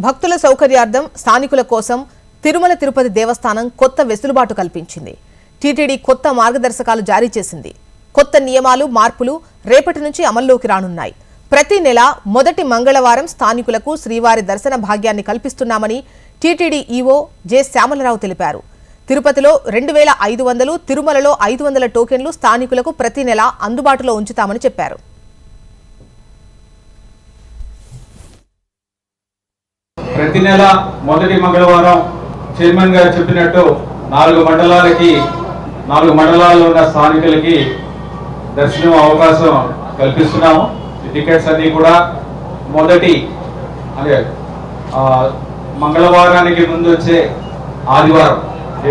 భక్తుల సౌకర్యార్థం స్థానికుల కోసం తిరుమల తిరుపతి దేవస్థానం కొత్త వెసులుబాటు కల్పించింది. టీటీడీ కొత్త మార్గదర్శకాలు జారీ చేసింది. కొత్త నియమాలు మార్పులు రేపటి నుంచి అమల్లోకి రానున్నాయి. ప్రతి నెల మొదటి మంగళవారం స్థానికులకు శ్రీవారి దర్శన భాగ్యాన్ని కల్పిస్తున్నామని టీటీడీ ఈవో జె శ్యామలరావు తెలిపారు. తిరుపతిలో 2500, తిరుమలలో 500 టోకెన్లు స్థానికులకు ప్రతి నెల అందుబాటులో ఉంచుతామని చెప్పారు. ప్రతి నెల మొదటి మంగళవారం చైర్మన్ గారు చెప్పినట్టు 4 మండలాల్లో ఉన్న స్థానికులకి దర్శనం అవకాశం కల్పిస్తున్నాము. టికెట్స్ అన్ని కూడా మొదటి మంగళవారానికి ముందు వచ్చే ఆదివారం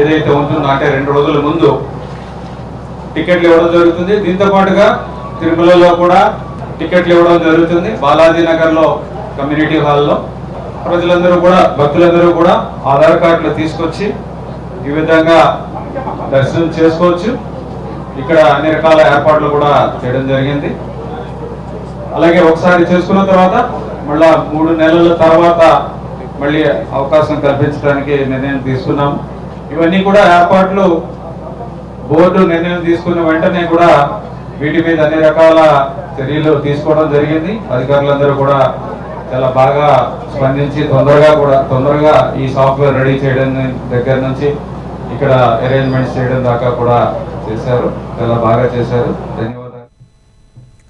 ఏదైతే ఉంటుందో అంటే 2 రోజుల ముందు టికెట్లు ఇవ్వడం జరుగుతుంది. దీంతో పాటుగా తిరుమలలో కూడా టికెట్లు ఇవ్వడం జరుగుతుంది. బాలాజీ నగర్లో కమ్యూనిటీ హాల్లో ప్రజలందరూ కూడా భక్తులందరూ కూడా ఆధార్ కార్డులు తీసుకొచ్చి ఈ విధంగా దర్శనం చేసుకోవచ్చు. ఇక్కడ అన్ని రకాల ఏర్పాట్లు కూడా చేయడం జరిగింది. అలాగే ఒకసారి చేసుకున్న తర్వాత మళ్ళా 3 నెలల తర్వాత మళ్ళీ అవకాశం కల్పించడానికి నిర్ణయం తీసుకున్నాము. ఇవన్నీ కూడా ఏర్పాట్లు బోర్డు నిర్ణయం తీసుకున్న వెంటనే కూడా వీటి మీద అన్ని రకాల చర్యలు తీసుకోవడం జరిగింది. అధికారులందరూ కూడా చాలా బాగా స్పందించి తొందరగా ఈ సాఫ్ట్వేర్ రెడీ చేయడం దగ్గర నుంచి ఇక్కడ అరేంజ్మెంట్స్ చేయడం దాకా కూడా చేశారు. చాలా బాగా చేశారు. ధన్యవాదాలు.